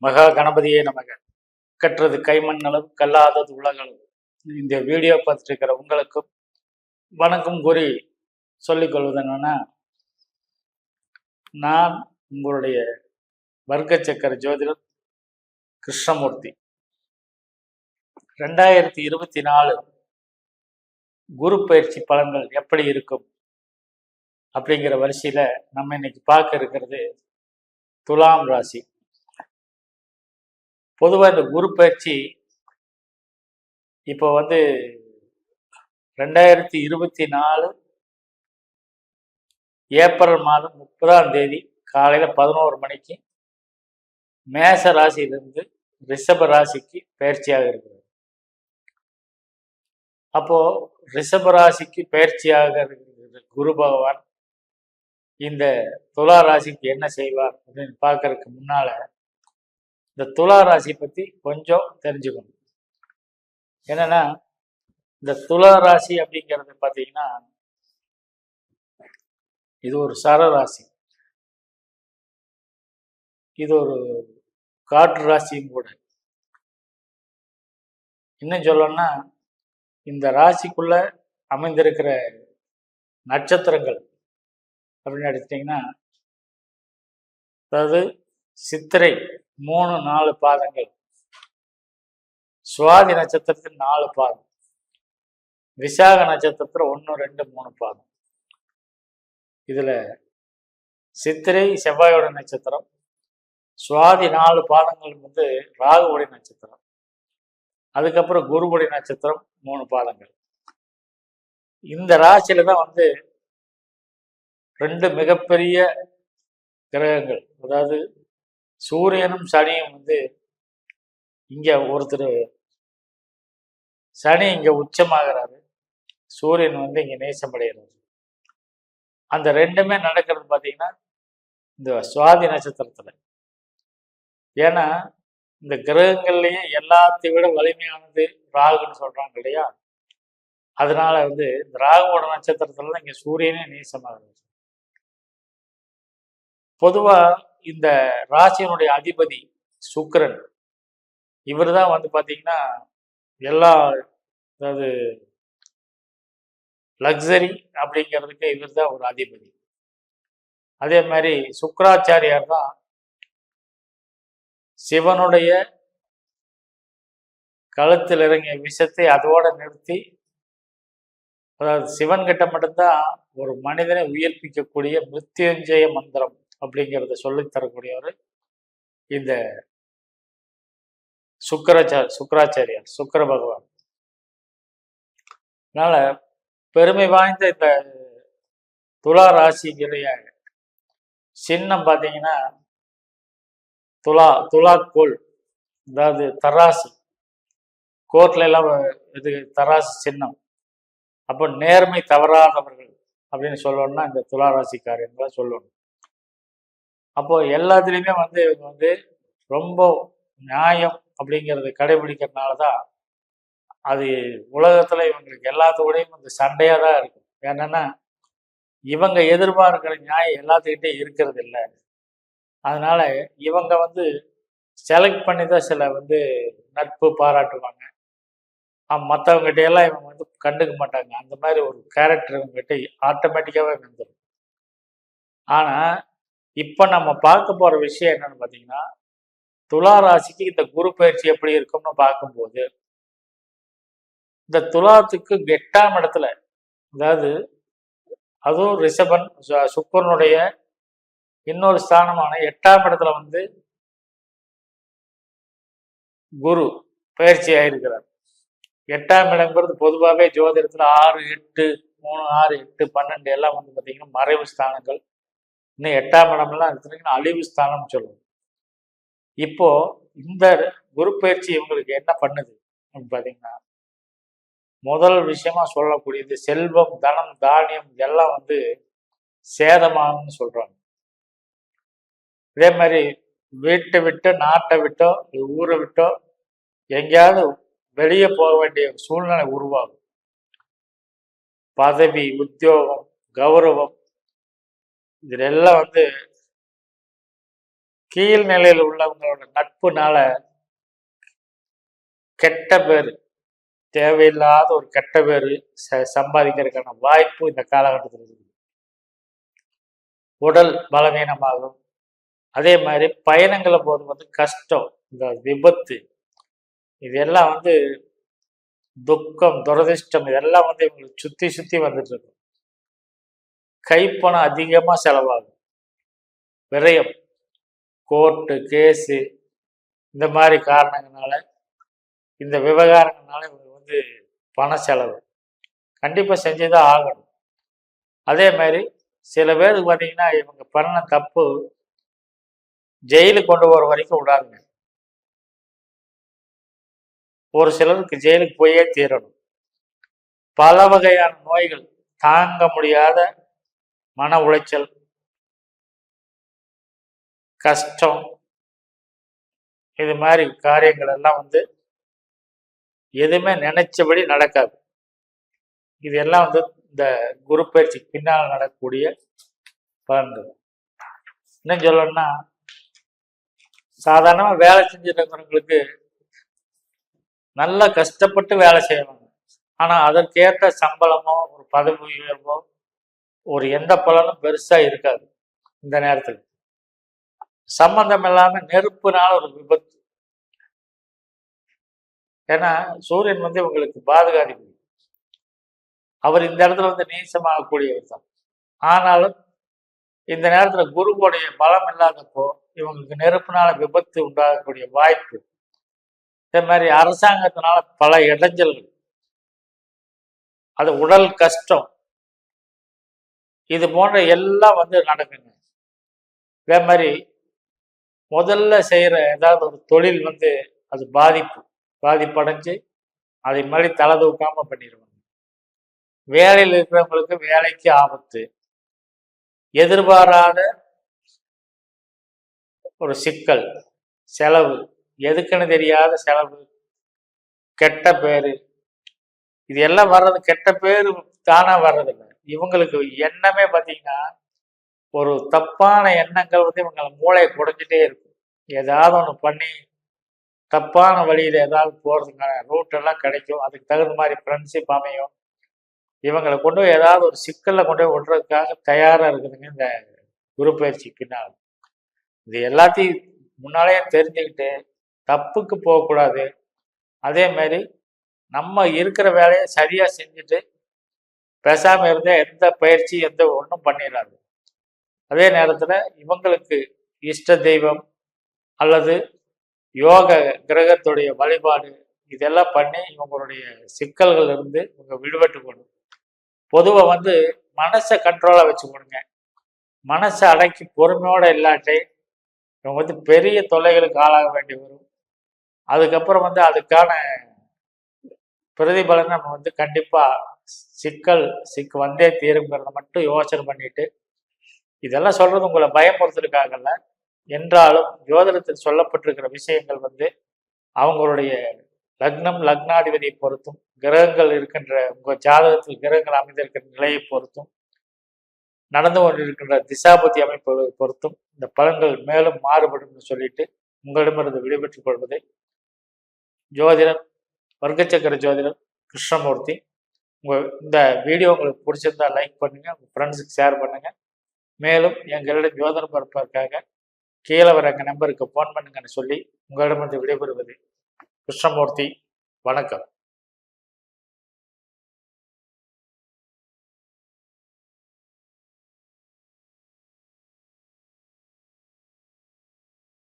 மகா கணபதியே நமக. கற்றது கைமண் அளவு கல்லாதது உலகளவு. இந்த வீடியோ பார்த்துட்டு இருக்கிற உங்களுக்கும் வணக்கம் கூறி சொல்லிக் கொள்வது என்னன்னா, நான் உங்களுடைய வர்க்க சக்கர ஜோதிடர் கிருஷ்ணமூர்த்தி. 2024 குரு பயிற்சி பலன்கள் எப்படி இருக்கும் அப்படிங்கிற வரிசையில நம்ம இன்னைக்கு பார்க்க இருக்கிறது துலாம் ராசி. பொதுவாக இந்த குரு பயிற்சி இப்போ 2024 ஏப்ரல் மாதம் 30ஆம் தேதி காலையில 11 மணிக்கு மேச ராசியிலிருந்து ரிஷப ராசிக்கு பயிற்சியாக இருக்கிறது. அப்போ ரிஷப ராசிக்கு பயிற்சியாக இருக்கிற குரு பகவான் இந்த துலா ராசிக்கு என்ன செய்வார் அப்படின்னு பார்க்கறதுக்கு முன்னால இந்த துலா ராசி பத்தி கொஞ்சம் தெரிஞ்சுக்கணும். என்னன்னா, இந்த துலா ராசி அப்படிங்கிறது பார்த்தீங்கன்னா, இது ஒரு சரராசி, இது ஒரு காற்று ராசியும் கூட. இன்னும் சொல்லணும்னா, இந்த ராசிக்குள்ள அமைந்திருக்கிற நட்சத்திரங்கள் அப்படின்னு எடுத்துட்டீங்கன்னா, அதாவது சித்திரை 3-4 பாதங்கள், சுவாதி நட்சத்திரத்தில் 4 பாதம், விசாக நட்சத்திரத்தில் 1, 2, 3 பாதம். இதுல சித்திரை செவ்வாயோட நட்சத்திரம், சுவாதி 4 பாதங்கள் ராகுவுடைய நட்சத்திரம், அதுக்கப்புறம் குருவுடைய நட்சத்திரம் 3 பாதங்கள். இந்த ராசியில தான் 2 மிகப்பெரிய கிரகங்கள், அதாவது சூரியனும் சனியும் இங்க ஒருத்தர் சனி இங்க உச்சமாகிறாரு, சூரியன் இங்க நேசமடைகிறாரு. அந்த ரெண்டுமே நடக்கிறது பார்த்தீங்கன்னா இந்த சுவாதி நட்சத்திரத்துல. ஏன்னா இந்த கிரகங்கள்லயே எல்லாத்தையும் விட வலிமையானது ராகுன்னு சொல்றாங்க இல்லையா? அதனால இந்த ராகுவோட நட்சத்திரத்துல தான் இங்க சூரியனே நேசமாகிறது. பொதுவா இந்த ராசியினுடைய அதிபதி சுக்கிரன், இவர் தான் பார்த்தீங்கன்னா எல்லா, அதாவது லக்ஸரி அப்படிங்கிறதுக்கு இவர் தான் ஒரு அதிபதி. அதே மாதிரி சுக்கராச்சாரியார் தான் சிவனுடைய கழுத்தில் இறங்கிய விஷத்தை அதோட நிறுத்தி, அதாவது சிவன் கிட்ட மட்டும்தான் ஒரு மனிதனை உயிர்ப்பிக்கக்கூடிய மிருத்யுஞ்சய மந்திரம் அப்படிங்கிறத சொல்லித்தரக்கூடியவர் இந்த சுக்கராச்சாரியார், சுக்கர பகவான். அதனால பெருமை வாய்ந்த இந்த துலா ராசிக்குரிய சின்னம் பார்த்தீங்கன்னா துலாக்கோல், அதாவது தராசு. கோர்ட்ல எல்லாம் இது தராசு சின்னம். அப்போ நேர்மை தவறாதவர்கள் அப்படின்னு சொல்லணும்னா இந்த துலா ராசிக்காரங்களை சொல்லணும். அப்போ எல்லாத்துலேயுமே இவங்க ரொம்ப நியாயம் அப்படிங்கிறது கடைபிடிக்கிறதுனால தான் அது உலகத்துல இவங்களுக்கு எல்லாத்தோடையும் சண்டையா தான் இருக்கும். ஏன்னா இவங்க எதிர்பார்க்கிற நியாயம் எல்லாத்துக்கிட்டே இருக்கிறது இல்லை. அதனால இவங்க செலக்ட் பண்ணி தான் சில நட்பு பாராட்டுவாங்க. மற்றவங்ககிட்ட எல்லாம் இவங்க கண்டுக்க மாட்டாங்க. அந்த மாதிரி ஒரு கேரக்டர் இவங்ககிட்ட ஆட்டோமேட்டிக்காவே வந்துடும். ஆனா இப்ப நம்ம பார்க்க போற விஷயம் என்னன்னு பார்த்தீங்கன்னா, துலா ராசிக்கு இந்த குரு பயிற்சி எப்படி இருக்கும்னு பார்க்கும்போது, இந்த துலாத்துக்கு 8ஆம் இடத்துல, அதாவது அதுவும் ரிஷபன் சுக்கரனுடைய இன்னொரு ஸ்தானமான 8ஆம் இடத்துல குரு பயிற்சி ஆயிருக்கிறார். 8ஆம் இடங்கிறது பொதுவாகவே ஜோதிடத்துல 6, 8, 3, 6, 8, 12 எல்லாம் பார்த்தீங்கன்னா மறைவு ஸ்தானங்கள். இன்னும் 8ஆம் இடம்லாம் எடுத்துட்டீங்கன்னா அழிவு ஸ்தானம்னு சொல்லுவோம். இப்போ இந்த குரு பயிற்சி இவங்களுக்கு என்ன பண்ணுது அப்படின்னு பார்த்தீங்கன்னா, முதல் விஷயமா சொல்லக்கூடியது செல்வம், தனம், தானியம் இதெல்லாம் சேதமாகும்னு சொல்றாங்க. இதே மாதிரி வீட்டை விட்டோ, நாட்டை விட்டோ, ஊரை விட்டோ எங்கேயாவது வெளியே போக வேண்டிய சூழ்நிலை உருவாகும். பதவி, உத்தியோகம், கௌரவம் இதெல்லாம் கீழ் நிலையில் உள்ளவங்களோட நட்புனால கெட்ட பேர், தேவையில்லாத ஒரு கெட்ட பேர் சம்பாதிக்கிறதுக்கான வாய்ப்பு இந்த காலகட்டத்தில் இருக்குது. உடல் பலவீனமாகும். அதே மாதிரி பயணங்களை போது கஷ்டம், இந்த விபத்து, இதெல்லாம் துக்கம், துரதிர்ஷ்டம், இதெல்லாம் இவங்களுக்கு சுத்தி சுத்தி வந்துட்டு இருக்கும். கைப்பணம் அதிகமா செலவாகும். விரயம், கோர்ட்டு கேஸு, இந்த மாதிரி காரணங்களால, இந்த விவகாரங்கள்னால இவங்க பண செலவு கண்டிப்பா செஞ்சுதான் ஆகணும். அதே மாதிரி சில பேருக்கு பார்த்தீங்கன்னா இவங்க பண்ண தப்பு ஜெயிலுக்கு கொண்டு போற வரைக்கும் விடாதுங்க. ஒரு சிலருக்கு ஜெயிலுக்கு போயே தீரணும். பல வகையான நோய்கள், தாங்க முடியாத மன உளைச்சல், கஷ்டம், இது மாதிரி காரியங்கள் எல்லாம் எதுவுமே நினைச்சபடி நடக்காது. இது எல்லாம் இந்த குரு பயிற்சிக்கு பின்னால் நடக்கக்கூடிய பலன்கள். இன்னும் சொல்லணும்னா, சாதாரணமாக வேலை செஞ்சிருக்கிறவங்களுக்கு நல்லா கஷ்டப்பட்டு வேலை செய்வாங்க. ஆனால் அதற்கேற்ற சம்பளமோ ஒரு பதவி உயர்வோ ஒரு எந்த பலனும் பெருசா இருக்காது. இந்த நேரத்தில் சம்பந்தம் இல்லாம நெருப்புனால ஒரு விபத்து. ஏன்னா சூரியன் இவங்களுக்கு பாதுகாப்பு. அவர் இந்த இடத்துல நீசமாகக்கூடியவர் தான். ஆனாலும் இந்த நேரத்துல குருவுடைய பலம் இல்லாதப்போ இவங்களுக்கு நெருப்புனால விபத்து உண்டாகக்கூடிய வாய்ப்பு. இதே மாதிரி அரசாங்கத்தினால பல இடைஞ்சல்கள், அது உடல் கஷ்டம், இது போன்ற எல்லாம் நடக்குங்க. இதே மாதிரி முதல்ல செய்யற ஏதாவது ஒரு தொழில் அது பாதிப்படைஞ்சு அதை மாதிரி தலை தூக்காம பண்ணிடுவாங்க. வேலையில் இருக்கிறவங்களுக்கு வேலைக்கு ஆபத்து, எதிர்பாராத ஒரு சிக்கல், செலவு, எதுக்குன்னு தெரியாத செலவு, கெட்ட பேரு, இது எல்லாம் வர்றது. கெட்ட பேரு தானா வர்றதில்லை. இவங்களுக்கு எண்ணமே பார்த்தீங்கன்னா ஒரு தப்பான எண்ணங்கள் இவங்களை மூளையை குறைஞ்சிட்டே இருக்கும். ஏதாவது ஒன்று பண்ணி தப்பான வழியில ஏதாவது போறதுக்கான ரூட் எல்லாம் கிடைக்கும். அதுக்கு தகுந்த மாதிரி ஃப்ரெண்ட்ஷிப் அமையும். இவங்களை கொண்டு போய் ஏதாவது ஒரு சிக்கல்ல கொண்டு போய் விடுறதுக்காக தயாரா இருக்குதுங்க இந்த குரு பயிற்சி பின்னால். இது எல்லாத்தையும் முன்னாலேயே தெரிஞ்சுக்கிட்டு தப்புக்கு போகக்கூடாது. அதே மாதிரி நம்ம இருக்கிற வேலையை சரியா செஞ்சுட்டு பேசாம இருந்த எந்த பயிற்சி எந்த ஒன்றும் பண்ணிடாது. அதே நேரத்தில் இவங்களுக்கு இஷ்ட தெய்வம் அல்லது யோக கிரகத்துடைய வழிபாடு இதெல்லாம் பண்ணி இவங்களுடைய சிக்கல்கள் இருந்து இவங்க விடுபட்டுக்கணும். பொதுவாக மனசை கண்ட்ரோலாக வச்சுக்கணுங்க. மனசை அடக்கி பொறுமையோட இல்லாட்டி இவங்க பெரிய தொல்லைகளுக்கு ஆளாக வேண்டி வரும். அதுக்கப்புறம் அதுக்கான பிரதிபலனை நம்ம கண்டிப்பா சிக்கு வந்தே தீருங்கிறத மட்டும் யோசனை பண்ணிட்டு, இதெல்லாம் சொல்றது உங்களை பயமுறுத்துறதுக்காகல, என்றாலும் ஜோதிடத்தில் சொல்லப்பட்டிருக்கிற விஷயங்கள் அவங்களுடைய லக்னம் லக்னாதிபதியை பொறுத்தும், கிரகங்கள் இருக்கின்ற உங்க ஜாதகத்தில் கிரகங்கள் அமைந்திருக்கிற நிலையை பொறுத்தும், நடந்து கொண்டிருக்கின்ற திசாபதி அமைப்புகளை பொறுத்தும் இந்த பலன்கள் மேலும் மாறுபடும் சொல்லிட்டு உங்களிடமிருந்து விடைபெற்றுக் கொள்வதை ஜோதிடர் வர்க்கச்சக்கர ஜோதிடர் கிருஷ்ணமூர்த்தி. இந்த வீடியோ உங்களுக்கு பிடிச்சிருந்தா லைக் பண்ணுங்க, உங்க ஃப்ரெண்ட்ஸுக்கு ஷேர் பண்ணுங்க. மேலும் எங்களிடம் ஜோதிடம் பார்ப்பதற்காக கீழே வர எங்கள் நம்பருக்கு ஃபோன் பண்ணுங்கன்னு சொல்லி உங்களிடமிருந்து விடைபெறுவது கிருஷ்ணமூர்த்தி. வணக்கம்.